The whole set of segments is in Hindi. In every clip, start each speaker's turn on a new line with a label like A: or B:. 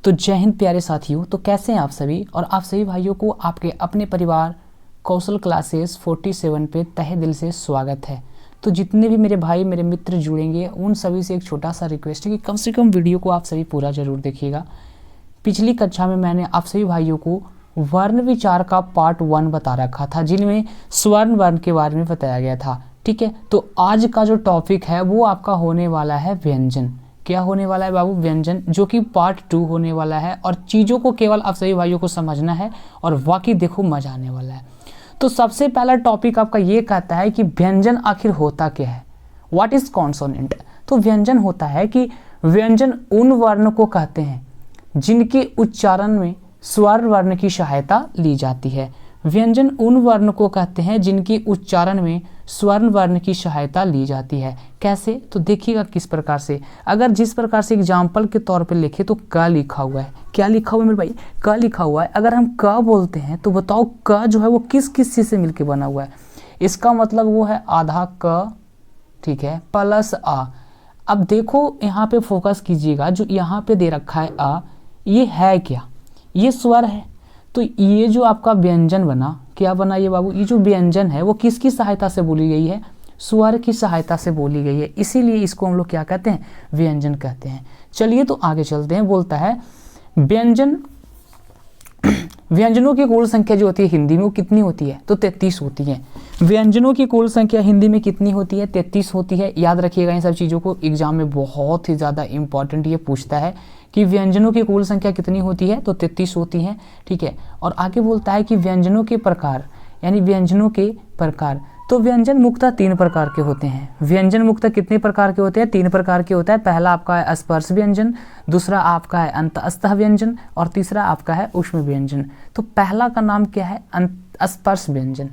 A: तो जय हिंद प्यारे साथियों। तो कैसे हैं आप सभी, और आप सभी भाइयों को आपके अपने परिवार कौशल क्लासेस 47 पे तहे दिल से स्वागत है। तो जितने भी मेरे भाई मेरे मित्र जुड़ेंगे उन सभी से एक छोटा सा रिक्वेस्ट है कि कम से कम वीडियो को आप सभी पूरा जरूर देखिएगा। पिछली कक्षा में मैंने आप सभी भाइयों को वर्ण विचार का पार्ट 1 बता रखा था, जिनमें स्वर्ण वर्ण के बारे में बताया गया था। ठीक है, तो आज का जो टॉपिक है वो आपका होने वाला है व्यंजन। क्या होने वाला है बाबू? व्यंजन, जो कि पार्ट 2 होने वाला है। और चीज़ों को केवल आप सभी भाइयों को समझना है और वाकई देखो मजा आने वाला है। तो सबसे पहला टॉपिक आपका ये कहता है कि व्यंजन आखिर होता क्या है। What is consonant? तो व्यंजन होता है कि व्यंजन उन वर्ण को कहते हैं जिनके उच्चारण में स्वर वर्ण की सहायता ली जाती है। व्यंजन उन वर्ण को कहते हैं जिनके उच्चारण में स्वर्ण वर्ण की सहायता ली जाती है। कैसे? तो देखिएगा किस प्रकार से। अगर जिस प्रकार से एग्जाम्पल के तौर पे लिखे तो क लिखा हुआ है। क्या लिखा हुआ है मेरे भाई? क लिखा हुआ है। अगर हम क बोलते हैं तो बताओ क जो है वो किस किस चीज़ से मिलकर बना हुआ है? इसका मतलब वो है आधा क, ठीक है, प्लस आ। अब देखो यहाँ पे फोकस कीजिएगा, जो यहाँ पे दे रखा है आ, ये है क्या? ये स्वर है। तो ये जो आपका व्यंजन बना, क्या बना ये बाबू? ये जो व्यंजन है वो किसकी सहायता से बोली गई है? स्वर की सहायता से बोली गई है, इसीलिए इसको हम लोग क्या कहते हैं? व्यंजन कहते हैं। चलिए तो आगे चलते हैं। बोलता है व्यंजन व्यंजनों की कुल संख्या जो होती है हिंदी में वो कितनी होती है? तो 33 होती है। व्यंजनों की कुल संख्या हिंदी में कितनी होती है? 33 होती है। याद रखिएगा इन सब चीज़ों को, एग्जाम में बहुत ही ज़्यादा इंपॉर्टेंट ये पूछता है कि व्यंजनों की कुल संख्या कितनी होती है? तो 33 होती है। ठीक है, और आगे बोलता है कि व्यंजनों के प्रकार, यानी व्यंजनों के प्रकार। तो व्यंजन मुख्यतः 3 प्रकार के होते हैं। व्यंजन मुख्यतः कितने प्रकार के होते हैं? 3 प्रकार के होता है। पहला आपका है स्पर्श व्यंजन, दूसरा आपका है अंतःस्थ व्यंजन, और तीसरा आपका है ऊष्म व्यंजन। तो पहला का नाम क्या है? स्पर्श व्यंजन।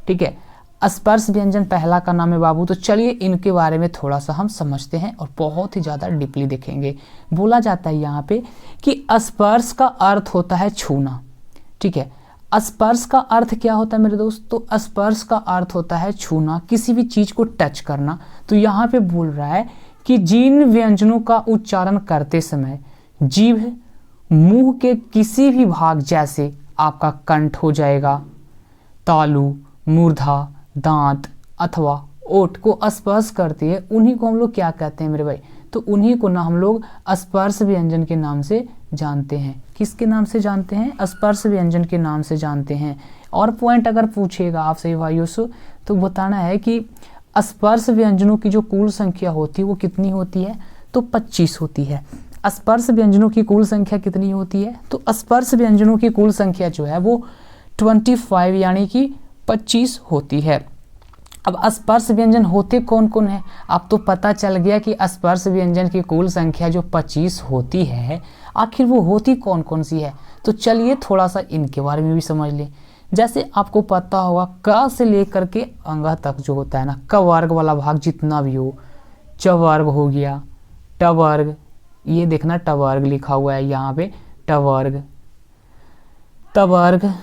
A: ठीक है, स्पर्श व्यंजन पहला का नाम है बाबू। तो चलिए इनके बारे में थोड़ा सा हम समझते हैं और बहुत ही ज़्यादा डीपली देखेंगे। बोला जाता है यहाँ पे कि स्पर्श का अर्थ होता है छूना। ठीक है, स्पर्श का अर्थ क्या होता है मेरे दोस्त? तो स्पर्श का अर्थ होता है छूना, किसी भी चीज़ को टच करना। तो यहाँ पे बोल रहा है कि जिन व्यंजनों का उच्चारण करते समय जीभ मुंह के किसी भी भाग, जैसे आपका कंठ हो जाएगा, तालु, मूर्धा, दांत अथवा ओठ को स्पर्श करती है, उन्हीं को हम लोग क्या कहते हैं मेरे भाई? तो उन्हीं को ना हम लोग स्पर्श व्यंजन के नाम से जानते हैं। किसके नाम से जानते हैं? स्पर्श व्यंजन के नाम से जानते हैं। और पॉइंट अगर पूछेगा आप सभी भाइयों से तो बताना है कि स्पर्श व्यंजनों की जो कुल संख्या होती है वो कितनी होती है? तो 25 होती है। स्पर्श व्यंजनों की कुल संख्या कितनी होती है? तो स्पर्श व्यंजनों की कुल संख्या जो है वो 25 यानी कि 25 होती है। अब स्पर्श व्यंजन होते कौन कौन है? अब तो पता चल गया कि स्पर्श व्यंजन की कुल संख्या जो 25 होती है, आखिर वो होती कौन कौन सी है? तो चलिए थोड़ा सा इनके बारे में भी समझ लें। जैसे आपको पता होगा क से लेकर के अंग तक जो होता है ना, क वर्ग वाला भाग जितना भी हो, च वर्ग हो गया, ट वर्ग, ये देखना ट वर्ग लिखा हुआ है यहाँ पे, ट वर्ग, त वर्ग,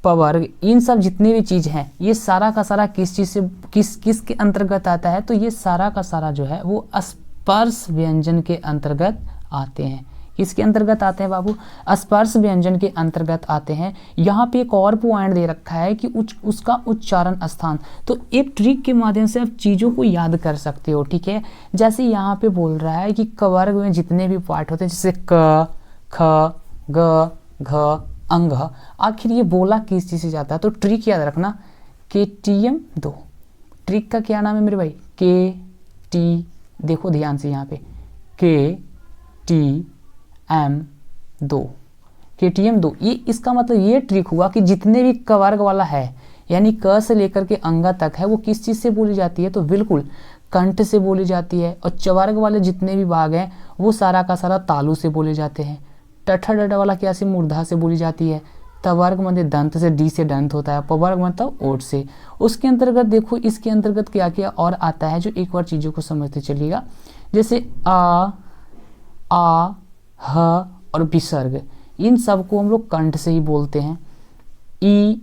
A: प वर्ग, इन सब जितने भी चीज़ हैं ये सारा का सारा किस चीज़ से किस के अंतर्गत आता है? तो ये सारा का सारा जो है वो स्पर्श व्यंजन के अंतर्गत आते हैं। किसके अंतर्गत आते हैं बाबू? स्पर्श व्यंजन के अंतर्गत आते हैं। यहाँ पे एक और पॉइंट दे रखा है कि उसका उच्चारण स्थान। तो एक ट्रिक के माध्यम से आप चीज़ों को याद कर सकते हो। ठीक है, जैसे यहाँ पे बोल रहा है कि क वर्ग में जितने भी पार्ट होते हैं, जैसे क, ख, ग, घ, अंग, आखिर ये बोला किस चीज़ से जाता है? तो ट्रिक याद रखना, KTM2। ट्रिक का क्या नाम है मेरे भाई? KT, देखो ध्यान से यहाँ पे, KTM2, KTM2। ये इसका मतलब ये ट्रिक हुआ कि जितने भी क वर्ग वाला है, यानी क से लेकर के अंग तक है, वो किस चीज़ से बोली जाती है? तो बिल्कुल कंठ से बोली जाती है। और च वर्ग वाले जितने भी भाग हैं वो सारा का सारा तालु से बोले जाते हैं। टठा डडा वाला क्या से? मूर्धा से बोली जाती है। त वर्ग मतलब दंत से, डी से दंत होता है। प वर्ग मतलब ओठ से। उसके अंतर्गत देखो इसके अंतर्गत क्या क्या और आता है, जो एक बार चीज़ों को समझते चलिएगा। जैसे आ, ह और विसर्ग, इन सब को हम लोग कंठ से ही बोलते हैं। ई,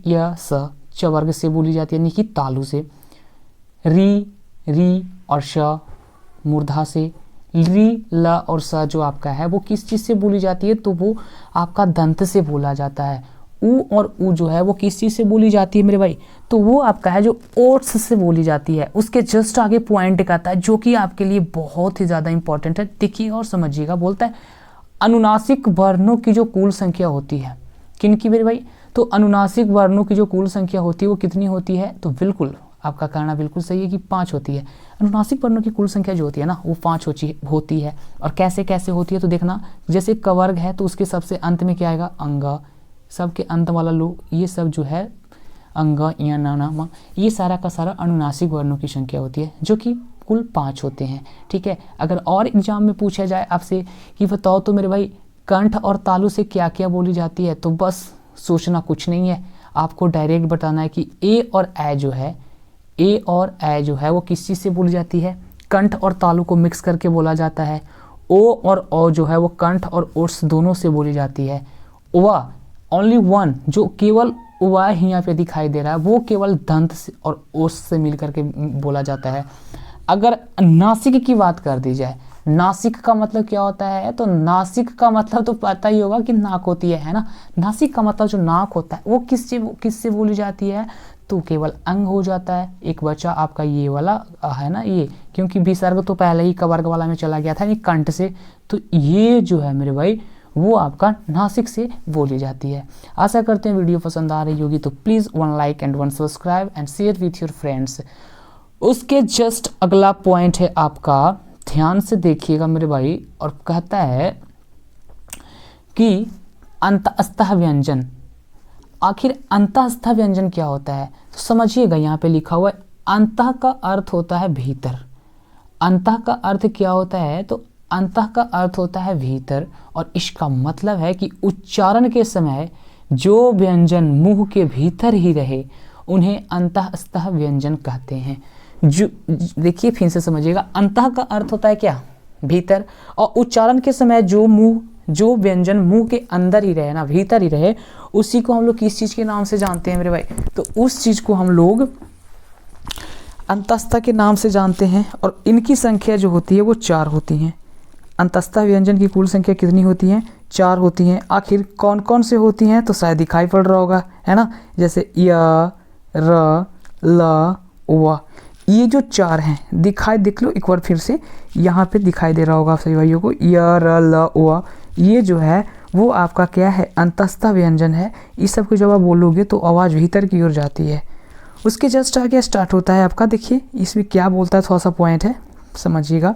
A: य, स च वर्ग से बोली जाती है, यानी कि तालु से। री और श मूर्धा से, री, ल और स जो आपका है वो किस चीज़ से बोली जाती है, तो वो आपका दंत से बोला जाता है। ऊ और ऊ जो है वो किस चीज़ से बोली जाती है मेरे भाई, तो वो आपका है जो ओट्स से बोली जाती है। उसके जस्ट आगे पॉइंट आता है जो कि आपके लिए बहुत ही ज़्यादा इंपॉर्टेंट है, देखिए और समझिएगा। बोलता है अनुनासिक वर्णों की जो कुल संख्या होती है, किन की मेरे भाई, तो अनुनासिक वर्णों की जो कुल संख्या होती है वो कितनी होती है, तो बिल्कुल आपका कहना बिल्कुल सही है कि 5 होती है। अनुनासिक वर्णों की कुल संख्या जो होती है ना वो 5 होती है। और कैसे कैसे होती है, तो देखना जैसे कवर्ग है तो उसके सबसे अंत में क्या आएगा, अंग, सबके अंत वाला लो, ये सब जो है अंग या ना, ये सारा का सारा अनुनासिक वर्णों की संख्या होती है जो कि कुल 5 होते हैं। ठीक है, अगर और एग्जाम में पूछा जाए आपसे कि बताओ तो मेरे भाई कंठ और तालु से क्या क्या बोली जाती है, तो बस सोचना कुछ नहीं है, आपको डायरेक्ट बताना है कि ए और ए जो है, ए और ए जो है वो किस चीज़ से बोली जाती है, कंठ और तालु को मिक्स करके बोला जाता है। ओ और ओ जो है वो कंठ और ओट्स दोनों से बोली जाती है। ओवा ओनली वन, जो केवल ओवा ही यहाँ पे दिखाई दे रहा है, वो केवल दंत से और ओट्स से मिल करके बोला जाता है। अगर नासिक की बात कर दी जाए, नासिक का मतलब क्या होता है, तो नासिक का मतलब तो पता ही होगा कि नाक होती है ना। नासिक का मतलब जो नाक होता है वो किससे बोली जाती है, तो केवल अंग हो जाता है। एक बच्चा आपका ये वाला है ना, ये क्योंकि विसर्ग तो पहले ही कवर्ग वाला में चला गया था ये कंठ से, तो ये जो है मेरे भाई वो आपका नासिक से बोली जाती है। आशा करते हैं वीडियो पसंद आ रही होगी, तो please 1 like and 1 subscribe and share with your friends. उसके जस्ट अगला पॉइंट है आपका, ध्यान से देखिएगा मेरे भाई, और कहता है कि अंतःस्थ व्यंजन। आखिर अंतःस्थ व्यंजन क्या होता है, तो समझिएगा यहाँ पे लिखा हुआ है अंतः का अर्थ होता है भीतर। अंतः का अर्थ क्या होता है, तो अंतः का अर्थ होता है भीतर, और इसका मतलब है कि उच्चारण के समय जो व्यंजन मुंह के भीतर ही रहे उन्हें अंतःस्थ व्यंजन कहते हैं। जो देखिए फिर से समझिएगा, अंतः का अर्थ होता है क्या, भीतर, और उच्चारण के समय जो व्यंजन मुंह के अंदर ही रहे ना, भीतर ही रहे, उसी को हम लोग किस चीज़ के नाम से जानते हैं मेरे भाई, तो उस चीज़ को हम लोग अंतःस्थ के नाम से जानते हैं। और इनकी संख्या जो होती है वो 4 होती हैं। अंतःस्थ व्यंजन की कुल संख्या कितनी होती है, 4 होती हैं। आखिर कौन कौन से होती हैं, तो शायद दिखाई पड़ रहा होगा, है ना, जैसे य, र, ल, व, ये जो 4 हैं देख लो एक बार फिर से, यहाँ पे दिखाई दे रहा होगा आप सभी भाइयों को, य, र, ल, व, ये जो है वो आपका क्या है, अंतःस्थ व्यंजन है। इस सब को जब आप बोलोगे तो आवाज़ भीतर की ओर जाती है। उसके जस्ट आगे स्टार्ट होता है आपका, देखिए इसमें क्या बोलता है, थोड़ा सा पॉइंट है समझिएगा,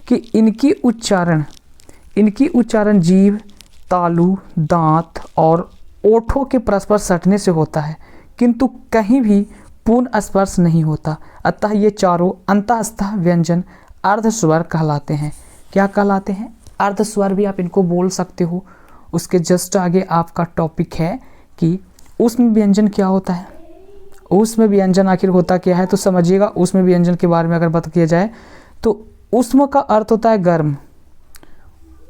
A: कि इनकी उच्चारण जीभ, तालु, दांत और ओठों के परस्पर सटने से होता है, किंतु कहीं भी पूर्ण स्पर्श नहीं होता। अतः ये चारों अंतःस्थ व्यंजन अर्धस्वर कहलाते हैं। क्या कहलाते हैं, अर्धस्वर भी आप इनको बोल सकते हो। उसके जस्ट आगे आपका टॉपिक है कि ऊष्म व्यंजन क्या होता है। ऊष्म व्यंजन आखिर होता क्या है, तो समझिएगा ऊष्म व्यंजन के बारे में अगर बात किया जाए तो ऊष्म का अर्थ होता है गर्म।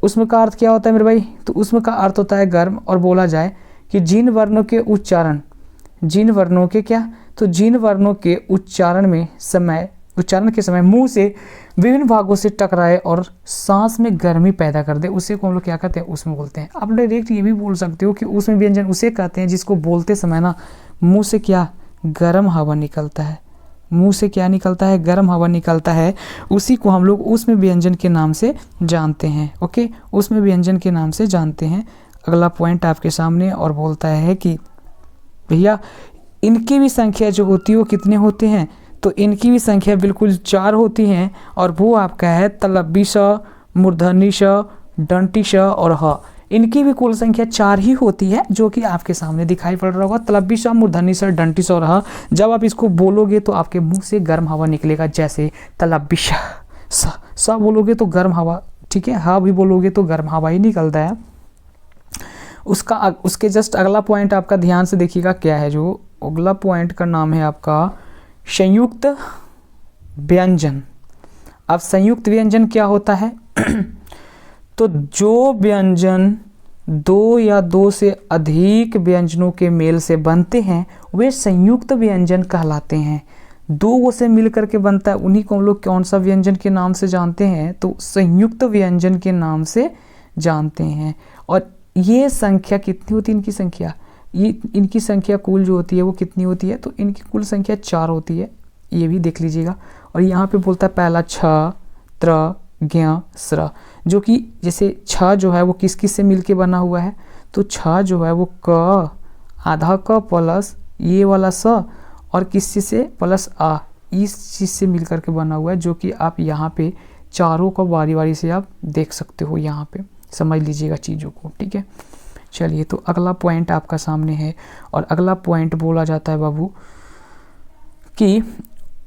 A: ऊष्म का अर्थ क्या होता है मेरे भाई, तो ऊष्म का अर्थ होता है गर्म। और बोला जाए कि जिन वर्णों के उच्चारण के समय मुंह से विभिन्न भागों से टकराए और सांस में गर्मी पैदा कर दे, उसे को हम लोग क्या कहते हैं, ऊष्म बोलते हैं। आप डायरेक्ट ये भी बोल सकते हो कि ऊष्म व्यंजन उसे कहते हैं जिसको बोलते समय ना मुंह से क्या गर्म हवा निकलता है, मुंह से क्या निकलता है, गर्म हवा निकलता है, उसी को हम लोग ऊष्म व्यंजन के नाम से जानते हैं। ओके, ऊष्म व्यंजन के नाम से जानते हैं। अगला पॉइंट आपके सामने और बोलता है कि भैया इनकी भी संख्या जो होती है वो कितने होते हैं, तो इनकी भी संख्या बिल्कुल 4 होती हैं, और वो आपका है तलब्बी श, मूर्धनी श, डंटी श और ह। इनकी भी कुल संख्या 4 ही होती है, जो कि आपके सामने दिखाई पड़ रहा होगा, तलब्बी श, मूर्धनी श, डंटी श और ह। जब आप इसको बोलोगे तो आपके मुंह से गर्म हवा निकलेगा, जैसे तलब्बी श बोलोगे तो गर्म हवा, ठीक है, हा भी बोलोगे तो गर्म हवा ही निकलता है। उसके जस्ट अगला पॉइंट आपका ध्यान से देखिएगा क्या है, जो अगला पॉइंट का नाम है आपका संयुक्त व्यंजन। अब संयुक्त व्यंजन क्या होता है तो जो व्यंजन 2 या 2 से अधिक व्यंजनों के मेल से बनते हैं वे संयुक्त व्यंजन कहलाते हैं। दो गो से मिल करके बनता है, उन्हीं को हम लोग कौन सा व्यंजन के नाम से जानते हैं, तो संयुक्त व्यंजन के नाम से जानते हैं। और ये संख्या कितनी होती है, इनकी संख्या, ये इनकी संख्या कुल जो होती है वो कितनी होती है, तो इनकी कुल संख्या 4 होती है, ये भी देख लीजिएगा। और यहाँ पे बोलता है पहला छ त्र ज्ञ स्र, जो कि जैसे छ जो है वो किस किस से मिलके बना हुआ है, तो छ जो है वो क आधा क प्लस ये वाला स और किस चीज़ से प्लस आ, इस चीज़ से मिल करके बना हुआ है, जो कि आप यहाँ पे चारों को बारी बारी से आप देख सकते हो, यहाँ पे समझ लीजिएगा चीज़ों को, ठीक है। चलिए, तो अगला पॉइंट आपका सामने है, और अगला पॉइंट बोला जाता है बाबू कि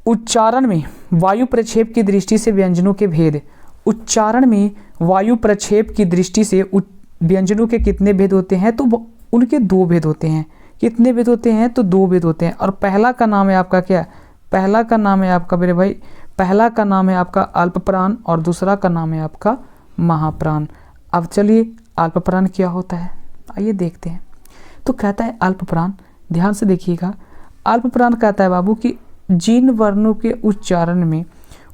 A: उच्चारण में वायु प्रक्षेप की दृष्टि से व्यंजनों के भेद। उच्चारण में वायु प्रक्षेप की दृष्टि से व्यंजनों के कितने भेद होते हैं, तो उनके 2 भेद होते हैं। कितने भेद होते हैं, तो 2 भेद होते हैं। और पहला का नाम है आपका क्या, पहला का नाम है आपका मेरे भाई, पहला का नाम है आपका अल्पप्राण और दूसरा का नाम है आपका महाप्राण। अब चलिए, अल्पप्राण क्या होता है, आइए देखते हैं। तो कहता है अल्पप्राण, ध्यान से देखिएगा, अल्पप्राण कहता है बाबू कि जिन वर्णों के उच्चारण में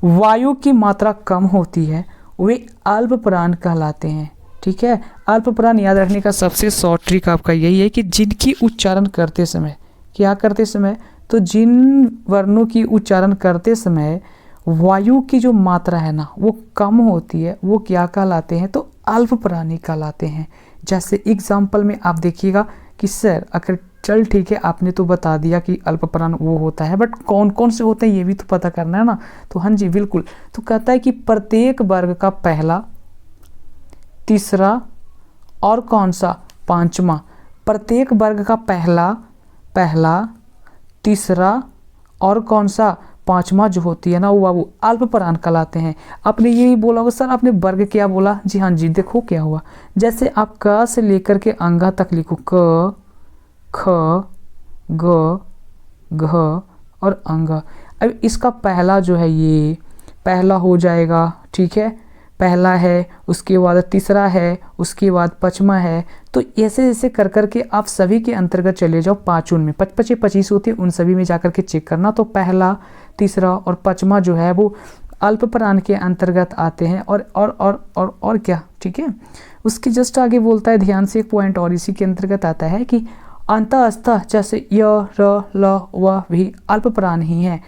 A: वायु की मात्रा कम होती है वे अल्पप्राण कहलाते हैं, ठीक है। अल्पप्राण याद रखने का सबसे शॉर्ट ट्रिक आपका यही है कि जिनकी उच्चारण करते समय, क्या करते समय, तो जिन वर्णों की उच्चारण करते समय वायु की जो मात्रा है ना वो कम होती है, वो क्या कहलाते हैं, तो अल्पप्राणी कहलाते हैं। जैसे एग्जाम्पल में आप देखिएगा कि सर अगर चल ठीक है, आपने तो बता दिया कि अल्पप्राण वो होता है, बट कौन कौन से होते हैं ये भी तो पता करना है ना। तो हाँ जी बिल्कुल, तो कहता है कि प्रत्येक वर्ग का पहला, तीसरा और कौन सा, पांचवा, प्रत्येक वर्ग का पहला, तीसरा और कौन सा, पांचवा जो होती है ना वो बाबू अल्पप्राण कहलाते हैं। आपने ये भी बोला होगा सर आपने वर्ग क्या बोला, जी हाँ जी, देखो क्या हुआ, जैसे आप क से लेकर के अंगा तक लिखो, क ख ग घ और अंगा। अब इसका पहला जो है ये पहला हो जाएगा, ठीक है, पहला है, उसके बाद तीसरा है, उसके बाद पांचवा है। तो ऐसे ऐसे कर करके आप सभी के अंतर्गत चले जाओ, पाँचों में 25 होती है, उन सभी में जाकर के चेक करना। तो पहला, तीसरा और पांचवा जो है वो अल्पप्राण के अंतर्गत आते हैं। और क्या, ठीक है। उसके जस्ट आगे बोलता है, ध्यान से एक पॉइंट और इसी के अंतर्गत आता है कि अंतःस्थ जैसे य र ल व भी अल्पप्राण ही है।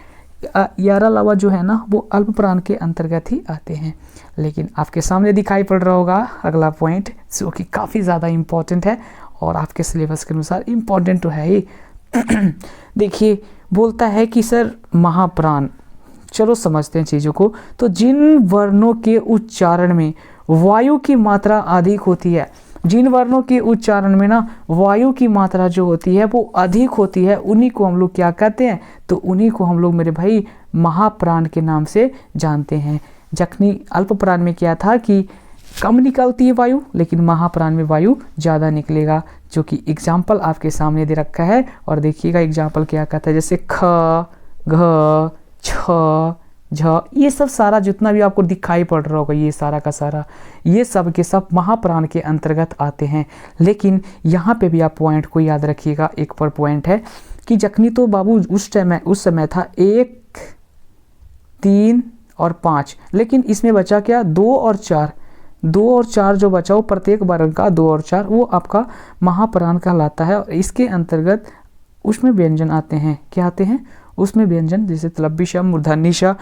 A: यारा लवा जो है ना वो अल्पप्राण के अंतर्गत ही आते हैं। लेकिन आपके सामने दिखाई पड़ रहा होगा अगला पॉइंट, जो कि काफ़ी ज़्यादा इम्पॉर्टेंट है और आपके सिलेबस के अनुसार इम्पॉर्टेंट तो है ही। देखिए, बोलता है कि सर महाप्राण, चलो समझते हैं चीज़ों को। तो जिन वर्णों के उच्चारण में वायु की मात्रा अधिक होती है, जिन वर्णों के उच्चारण में ना वायु की मात्रा जो होती है वो अधिक होती है, उन्हीं को हम लोग क्या कहते हैं, तो उन्हीं को हम लोग मेरे भाई महाप्राण के नाम से जानते हैं। जखनी अल्पप्राण में क्या था कि कम निकलती है वायु, लेकिन महाप्राण में वायु ज़्यादा निकलेगा, जो कि एग्जाम्पल आपके सामने दे रखा है। और देखिएगा एग्जाम्पल क्या कहता है, जैसे ख घ छ झ, ये सब सारा जितना भी आपको दिखाई पड़ रहा होगा, ये सारा का सारा, ये सब के सब महाप्राण के अंतर्गत आते हैं। लेकिन यहाँ पे भी आप पॉइंट को याद रखिएगा, एक पर पॉइंट है कि जखनी तो बाबू उस समय था 1, 3 और 5, लेकिन इसमें बचा क्या, 2 और 4। 2 और 4 जो बचा वो प्रत्येक वर्ग का 2 और 4 वो आपका महाप्राण कहलाता है। और इसके अंतर्गत उसमें व्यंजन आते हैं, क्या आते हैं उसमें व्यंजन, जैसे तलब्बिशा, मूर्धन्यशा,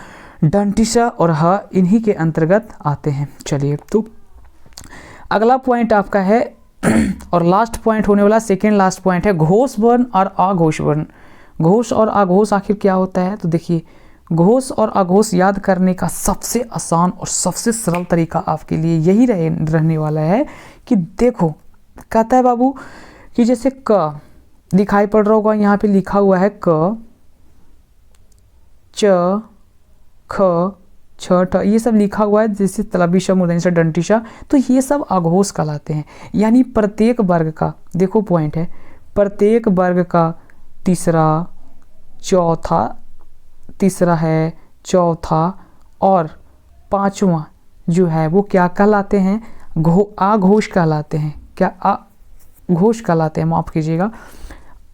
A: दंतिशा और ह, इन्हीं के अंतर्गत आते हैं। चलिए, तो अगला पॉइंट आपका है और लास्ट पॉइंट होने वाला, सेकेंड लास्ट पॉइंट है घोष वर्ण और अघोष वर्ण। घोष और अघोष आखिर क्या होता है, तो देखिए घोष और अघोष याद करने का सबसे आसान और सबसे सरल तरीका आपके लिए यही रहने वाला है कि देखो, कहता है बाबू कि जैसे क दिखाई पड़ रहा होगा, यहाँ पे लिखा हुआ है क, च, ख, छ, ठ, ये सब लिखा हुआ है, जैसे तलबिशा, मूर्धन्यशा, दंतिशा, तो ये सब अघोष कहलाते हैं। यानी प्रत्येक वर्ग का, देखो पॉइंट है, प्रत्येक वर्ग का तीसरा, चौथा, तीसरा है, चौथा और पांचवा जो है वो क्या कहलाते हैं, अघोष कहलाते हैं। क्या अघोष कहलाते हैं, माफ कीजिएगा,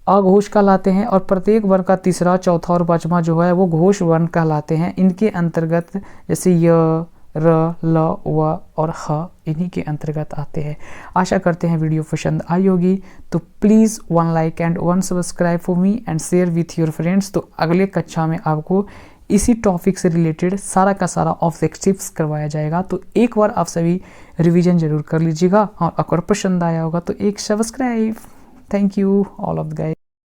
A: अघोष कहलाते हैं और प्रत्येक वर्ण का तीसरा, चौथा और पांचवा जो है वो घोष वर्ण कहलाते हैं। इनके अंतर्गत जैसे य, र, ल, व और ह इन्हीं के अंतर्गत आते हैं। आशा करते हैं वीडियो पसंद आई होगी, तो please 1 like and 1 subscribe for me and share with your friends. तो अगले कक्षा में आपको इसी टॉपिक से रिलेटेड सारा का सारा ऑब्जेक्टिव्स करवाया जाएगा। तो एक बार आप सभी रिवीजन जरूर कर लीजिएगा और अगर पसंद आया होगा तो एक subscribe. Thank you all of the guys.